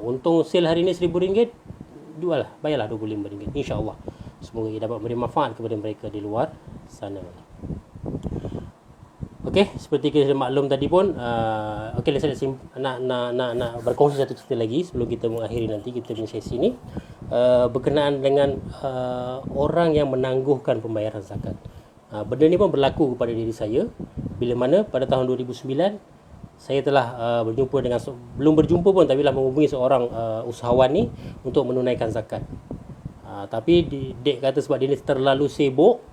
[SPEAKER 1] Untung sale hari ni RM1,000, jual lah, bayarlah RM25, insya-Allah. Semoga ia dapat memberi manfaat kepada mereka di luar sana. Okey, seperti kita maklum tadi pun, saya nak berkongsi satu cerita lagi sebelum kita mengakhiri nanti kita punya sesi ni, berkenaan dengan orang yang menangguhkan pembayaran zakat. Benda ni pun berlaku kepada diri saya, bila mana pada tahun 2009 saya telah berjumpa dengan, belum berjumpa pun, tapi telah menghubungi seorang usahawan ni untuk menunaikan zakat. Tapi dek kata sebab dia ni terlalu sibuk,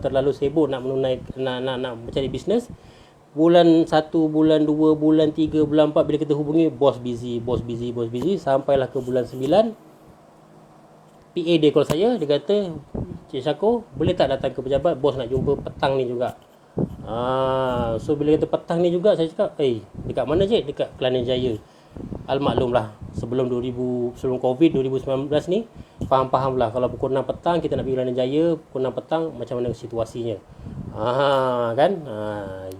[SPEAKER 1] terlalu sibuk nak mencari bisnes. Bulan 1, bulan 2, bulan 3, bulan 4 bila kita hubungi, bos busy, sampailah ke bulan 9. PA dia call saya, dia kata, Cik Syako, boleh tak datang ke pejabat, bos nak jumpa petang ni juga. So bila kata petang ni juga, saya cakap, dekat mana cik? Dekat Kelana Jaya. Maklumlah, sebelum Covid 2019 ni, faham lah kalau pukul 6 petang kita nak pergi Kelana Jaya, pukul 6 petang macam mana situasinya.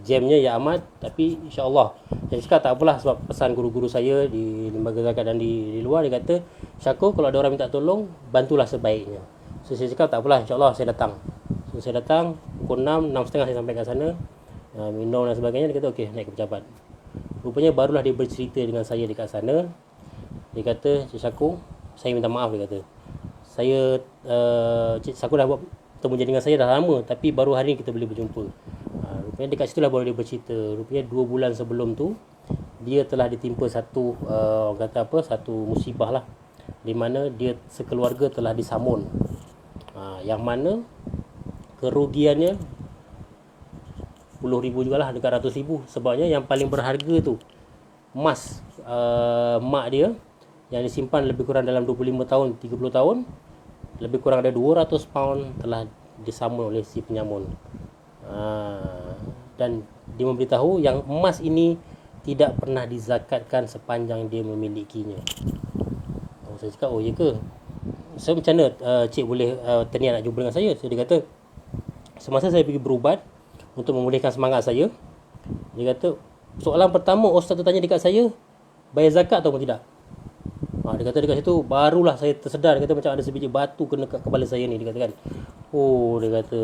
[SPEAKER 1] Jamnya ya amat. Tapi insya-Allah, saya cakap tak apalah, sebab pesan guru-guru saya di lembaga zakat dan di luar, dia kata, Syako, kalau ada orang minta tolong, bantulah sebaiknya. So saya cakap tak apalah, insya-Allah saya datang. So saya datang pukul 6, 6.30 saya sampai kat sana, minum dan sebagainya. Dia kata okey, naik ke pejabat. Rupanya barulah dia bercerita dengan saya dekat sana. Dia kata, Cik Syako, saya minta maaf, dia kata, saya Cik Syako dah buat temu dengan saya dah lama, tapi baru hari ni kita boleh berjumpa. Rupanya dekat situlah baru dia bercerita. Rupanya 2 bulan sebelum tu, dia telah ditimpa satu satu musibah lah, di mana dia sekeluarga telah disamun, yang mana kerugiannya RM10,000 jugalah, dekat RM100,000. Sebabnya yang paling berharga tu emas mak dia yang disimpan lebih kurang dalam 25 tahun, 30 tahun, lebih kurang ada 200 pound telah disamun oleh si penyamun. Dan dia memberitahu yang emas ini tidak pernah dizakatkan sepanjang dia memilikinya. Saya cakap, oh ya ke? So macam mana cik boleh terniat nak jumpa dengan saya? So dia kata, semasa saya pergi berubat untuk memulihkan semangat saya, dia kata, soalan pertama ustaz tu tanya dekat saya, bayar zakat atau tidak? Dia kata dekat situ barulah saya tersedar. Dia kata macam ada sebiji batu kena kat kepala saya ni, dia kata kan. Dia kata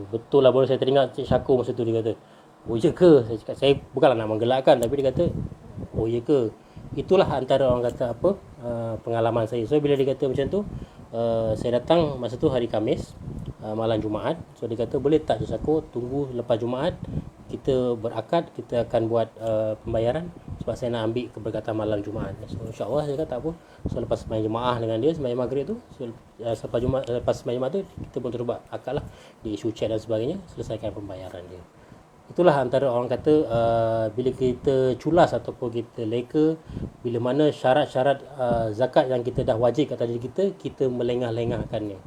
[SPEAKER 1] betul lah, baru saya teringat Cik Syako masa tu. Dia kata, oh ya ke? Saya cakap, saya bukanlah nak menggelakkan, tapi dia kata, oh ya ke? Itulah antara orang kata pengalaman saya. So bila dia kata macam tu, saya datang masa tu hari Khamis, malam Jumaat. So dia kata, boleh tak Cik Syako tunggu lepas Jumaat, kita berakad, kita akan buat pembayaran sebab saya nak ambil keberkatan malam Jumaat. So insya-Allah saya kata tak apa. So lepas sembahyang Jumaat dengan dia, sembahyang Maghrib tu, so, lepas sembahyang Jumaat tu kita pun terus buat akad lah, di issue check dan sebagainya, selesaikan pembayaran dia. Itulah antara orang kata bila kita culas ataupun kita leka, bila mana syarat-syarat zakat yang kita dah wajib kat diri kita, kita melengah-lengahkannya.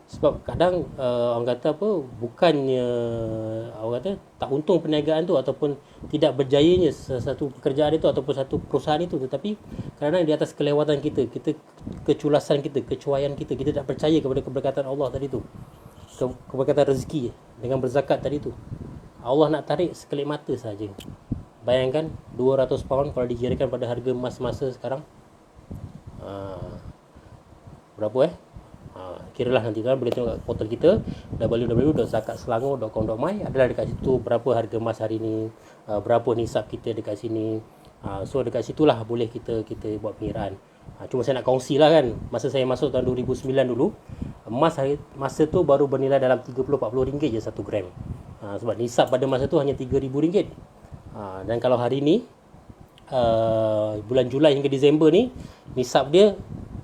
[SPEAKER 1] Sebab kadang orang kata apa, bukannya orang kata tak untung perniagaan tu ataupun tidak berjayanya satu pekerjaan itu ataupun satu perusahaan itu, tetapi kadang di atas kelewatan kita, keculasan kita, kecuaian kita tak percaya kepada keberkatan Allah tadi tu, keberkatan rezeki dengan berzakat tadi tu. Allah nak tarik sekelip mata saja. Bayangkan 200 pound kalau dikirakan pada harga emas masa sekarang, berapa kiralah nanti tuan boleh tengok kat portal kita www.zakatselangor.com.my, adalah dekat situ berapa harga emas hari ni, berapa nisab kita dekat sini. So dekat situlah boleh kita buat pengiraan. Cuma saya nak kongsi lah kan, masa saya masuk tahun 2009 dulu, emas masa tu baru bernilai dalam 30-40 ringgit je 1 gram. Sebab nisab pada masa tu hanya RM3,000. Dan kalau hari ni bulan Julai hingga Disember ni, nisab dia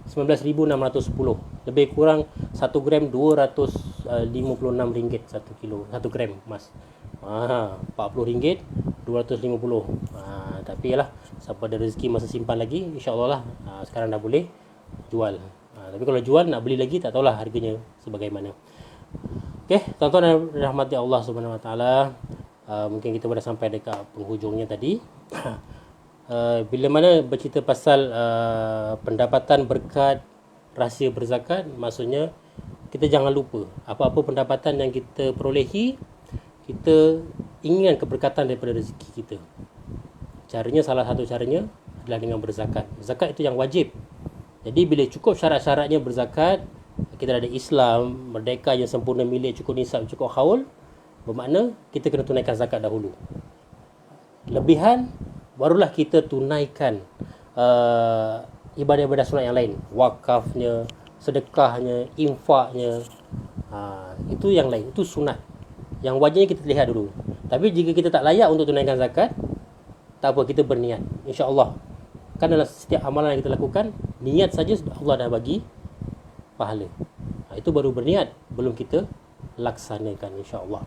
[SPEAKER 1] 19,610, lebih kurang 1 gram RM256 1 kilo, 1 gram emas. RM40 250. Tapi lah, siapa ada rezeki masa simpan lagi, insya-Allah lah sekarang dah boleh jual. Tapi kalau jual nak beli lagi tak tahulah harganya sebagaimana. Okey, tuan-tuan dan rahmati Allah Subhanahu Wa Taala, mungkin kita dah sampai dekat penghujungnya tadi. Bila mana bercerita pasal pendapatan berkat rahsia berzakat, maksudnya kita jangan lupa apa-apa pendapatan yang kita perolehi, kita inginkan keberkatan daripada rezeki kita. Caranya, salah satu caranya adalah dengan berzakat. Zakat itu yang wajib. Jadi bila cukup syarat-syaratnya berzakat, kita ada Islam, merdeka yang sempurna milik, cukup nisab, cukup haul, bermakna kita kena tunaikan zakat dahulu. Lebihan barulah kita tunaikan ibadah-ibadah sunat yang lain, wakafnya, sedekahnya, infaknya. Itu yang lain, itu sunat. Yang wajibnya kita lihat dulu. Tapi jika kita tak layak untuk tunaikan zakat, tak apa, kita berniat, insya-Allah. Kan dalam setiap amalan yang kita lakukan, niat saja Allah dah bagi pahala. Itu baru berniat, belum kita laksanakan, insya-Allah.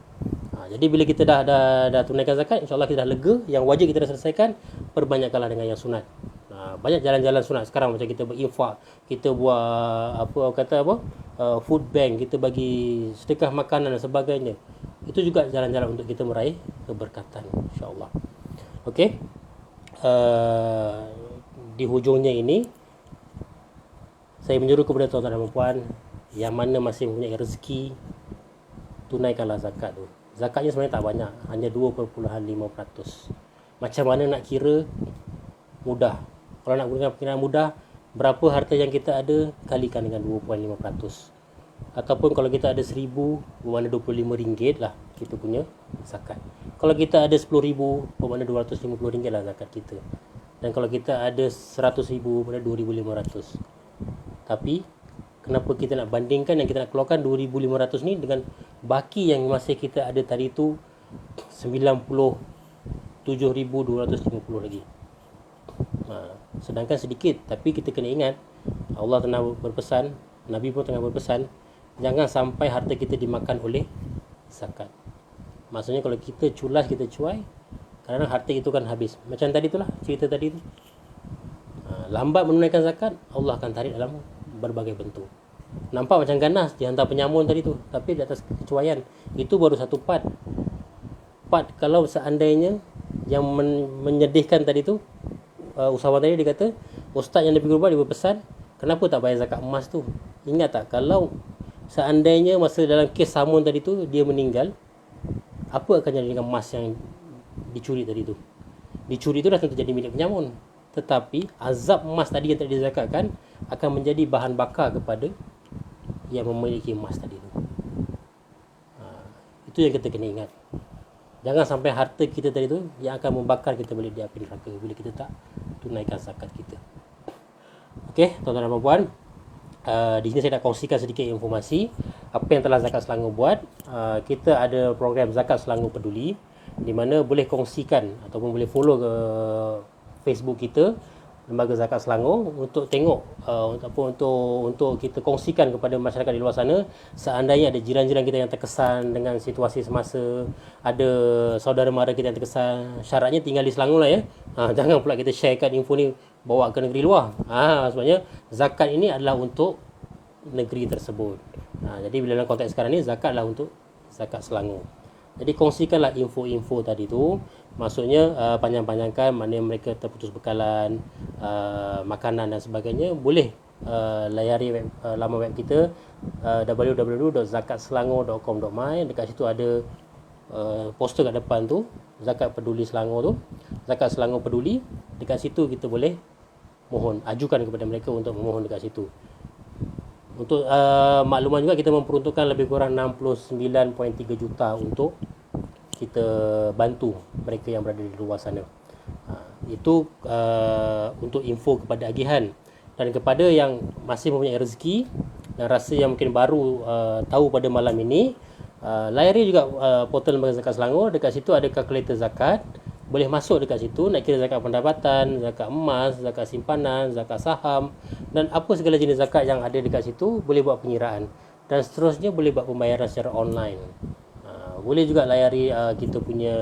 [SPEAKER 1] Jadi bila kita dah tunaikan zakat, insya-Allah kita dah lega. Yang wajib kita dah selesaikan, perbanyakkanlah dengan yang sunat. Banyak jalan-jalan sunat sekarang, macam kita berinfak, kita buat food bank, kita bagi sedekah makanan dan sebagainya. Itu juga jalan-jalan untuk kita meraih keberkatan, insya-Allah. Okey. Di hujungnya ini, saya menyuruh kepada tuan-tuan dan puan yang mana masih mempunyai rezeki, tunaikanlah zakat tu. Zakatnya sebenarnya tak banyak, hanya 2.5%. Macam mana nak kira? Mudah. Kalau nak gunakan perkiraan mudah, berapa harta yang kita ada, kalikan dengan 2.5%. Ataupun kalau kita ada 1,000, bermakna RM25 lah kita punya zakat. Kalau kita ada 10,000, bermakna RM250 lah zakat kita. Dan kalau kita ada 100,000, bermakna RM2,500. Tapi kenapa kita nak bandingkan yang kita nak keluarkan 2,500 ni dengan baki yang masih kita ada tadi tu 97,250 lagi. Sedangkan sedikit, tapi kita kena ingat Allah tengah berpesan, Nabi pun tengah berpesan, jangan sampai harta kita dimakan oleh zakat. Maksudnya kalau kita culas, kita cuai, kadang-kadang harta itu kan habis. Macam tadi itulah, cerita tadi tu. Lambat menunaikan zakat, Allah akan tarik dalam berbagai bentuk. Nampak macam ganas dihantar penyamun tadi tu, tapi di atas kecuaian. Itu baru satu part. Kalau seandainya yang menyedihkan tadi tu, usahawan tadi dia kata, ustaz yang lebih berubah dia berpesan, kenapa tak bayar zakat emas tu? Ingat tak, kalau seandainya masa dalam kes samun tadi tu dia meninggal, apa akan jadi dengan emas yang dicuri tadi tu? Dicuri tu dah tentu jadi milik penyamun, tetapi azab emas tadi yang tak dizakatkan akan menjadi bahan bakar kepada yang memiliki emas tadi tu. Itu yang kita kena ingat. Jangan sampai harta kita tadi tu yang akan membakar kita balik di api neraka bila kita tak tunaikan zakat kita. Okey, tuan-tuan dan puan, di sini saya nak kongsikan sedikit informasi apa yang telah Zakat Selangor buat. Kita ada program Zakat Selangor Peduli, di mana boleh kongsikan ataupun boleh follow ke Facebook kita Lembaga Zakat Selangor untuk tengok ataupun untuk kita kongsikan kepada masyarakat di luar sana, seandainya ada jiran-jiran kita yang terkesan dengan situasi semasa, ada saudara mara kita yang terkesan, syaratnya tinggal di Selangor lah ya. Jangan pula kita sharekan info ni bawa ke negeri luar. Sebabnya zakat ini adalah untuk negeri tersebut. Jadi bila dalam konteks sekarang ni, zakat lah untuk zakat Selangor. Jadi kongsikanlah info-info tadi tu. Maksudnya panjang-panjangkan mana mereka terputus bekalan, makanan dan sebagainya. Boleh layari laman web kita www.zakatselangor.com.my. Dekat situ ada poster kat depan tu, Zakat Peduli Selangor tu, Zakat Selangor Peduli. Dekat situ kita boleh mohon, ajukan kepada mereka untuk memohon dekat situ. Untuk makluman juga, kita memperuntukkan lebih kurang 69.3 juta untuk kita bantu mereka yang berada di luar sana. Itu untuk info kepada agihan. Dan kepada yang masih mempunyai rezeki dan rasa yang mungkin baru tahu pada malam ini, layari juga portal Lembaga Zakat Selangor. Dekat situ ada kalkulator zakat. Boleh masuk dekat situ, nak kira zakat pendapatan, zakat emas, zakat simpanan, zakat saham dan apa segala jenis zakat yang ada dekat situ, boleh buat penyiraan. Dan seterusnya boleh buat pembayaran secara online. Boleh juga layari kita punya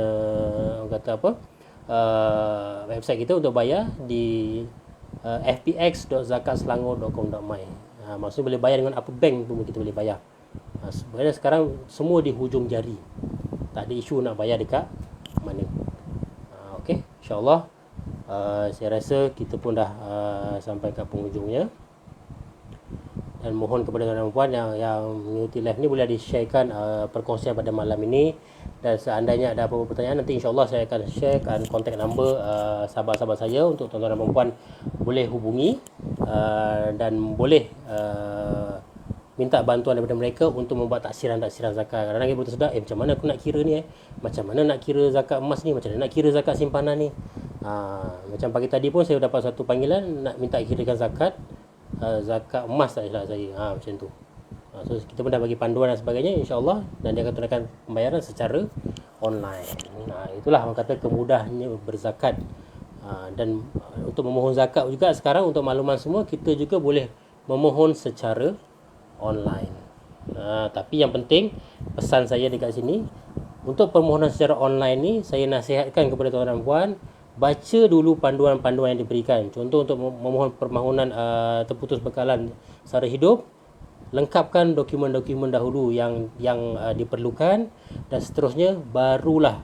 [SPEAKER 1] website kita untuk bayar di fpx.zakatselangor.com.my. Maksudnya boleh bayar dengan apa bank pun kita boleh bayar. Sebenarnya sekarang semua di hujung jari, tak ada isu nak bayar dekat mana. Okey, insyaAllah saya rasa kita pun dah sampai ke penghujungnya. Dan mohon kepada tuan-tuan dan puan yang mengikuti live ni, boleh di-sharekan perkongsian pada malam ini. Dan seandainya ada apa-apa pertanyaan, nanti insyaAllah saya akan sharekan contact number sahabat-sahabat saya untuk tuan-tuan dan puan boleh hubungi dan boleh minta bantuan daripada mereka untuk membuat taksiran-taksiran zakat. Kadang-kadang kita bertersedar, macam mana aku nak kira ni macam mana nak kira zakat emas ni, macam mana nak kira zakat simpanan ni. Macam pagi tadi pun saya dapat satu panggilan nak minta kirakan zakat emas, tak silap saya. Macam tu. So kita pun dah bagi panduan dan sebagainya, insyaAllah, dan dia akan tunaikan pembayaran secara online. Itulah orang kata kemudahnya berzakat. Dan untuk memohon zakat juga sekarang, untuk makluman semua, kita juga boleh memohon secara online. Tapi yang penting, pesan saya dekat sini, untuk permohonan secara online ni, saya nasihatkan kepada tuan-tuan dan puan, baca dulu panduan-panduan yang diberikan. Contoh, untuk memohon permohonan terputus bekalan sara hidup, lengkapkan dokumen-dokumen dahulu yang diperlukan, dan seterusnya barulah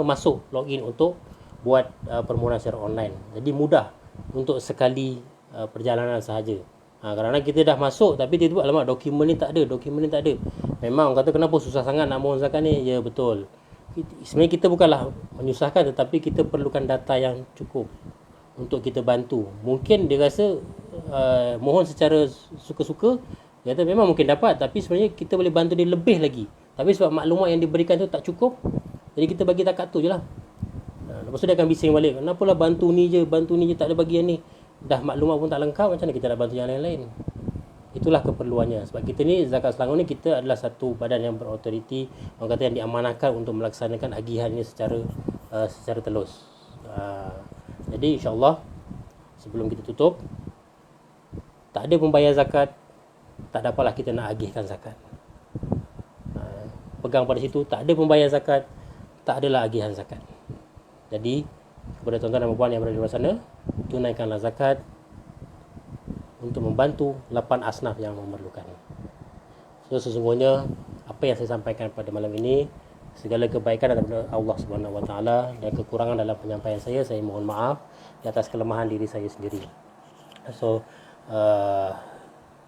[SPEAKER 1] masuk login untuk buat permohonan secara online. Jadi mudah untuk sekali perjalanan sahaja. Kerana kita dah masuk tapi tiba-tiba alamak dokumen ni tak ada. Memang orang kata kenapa susah sangat nak mohon zakat ni? Ya betul. Sebenarnya kita bukanlah menyusahkan, tetapi kita perlukan data yang cukup untuk kita bantu. Mungkin dia rasa mohon secara suka-suka, dia kata memang mungkin dapat, tapi sebenarnya kita boleh bantu dia lebih lagi. Tapi sebab maklumat yang diberikan tu tak cukup, jadi kita bagi takat tu je lah. Lepas tu dia akan bising balik, kenapalah bantu ni je, tak ada bagian ni. Dah maklumat pun tak lengkap, macam mana kita nak bantu yang lain-lain? Itulah keperluannya. Sebab kita ni, Zakat Selangor ni, kita adalah satu badan yang berautoriti, orang kata yang diamanahkan untuk melaksanakan agihannya secara telus. Jadi insyaAllah, sebelum kita tutup, tak ada pembayar zakat, tak dapalah kita nak agihkan zakat. Pegang pada situ, tak ada pembayar zakat, tak adalah agihan zakat. Jadi kepada tuan-tuan dan puan yang berada di luar sana, tunaikanlah zakat untuk membantu 8 asnaf yang memerlukan. So sesungguhnya apa yang saya sampaikan pada malam ini, segala kebaikan daripada Allah Subhanahu Wa Taala, dan kekurangan dalam penyampaian saya mohon maaf di atas kelemahan diri saya sendiri. So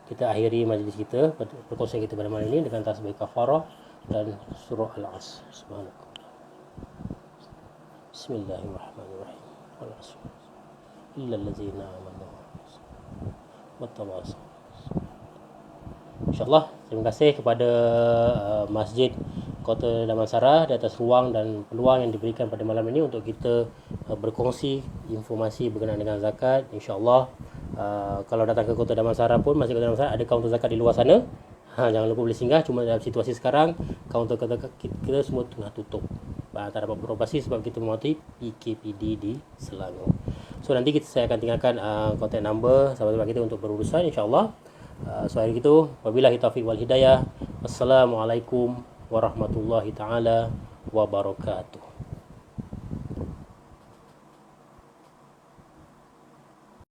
[SPEAKER 1] kita akhiri majlis kita, perkongsian kita pada malam ini dengan tasbih kafarah dan surah Al-Asr. Subhanallah. Bismillahirrahmanirrahim. Illa allazina amanu wattawasaw. InsyaAllah, terima kasih kepada Masjid Kota Damansara di atas ruang dan peluang yang diberikan pada malam ini untuk kita berkongsi informasi berkenaan dengan zakat. InsyaAllah, kalau datang ke Kota Damansara pun, Masjid Kota Damansara ada kaunter zakat di luar sana. Jangan lupa boleh singgah. Cuma dalam situasi sekarang, kaunter kita semua tengah tutup. Tak dapat beroperasi sebab kita mematuhi PKPD di Selangor. So nanti saya akan tinggalkan contact number sahabat-sahabat kita untuk berurusan, insyaAllah. So hari itu, wabillahi taufiq wal hidayah. Wassalamualaikum warahmatullahi taala wabarakatuh.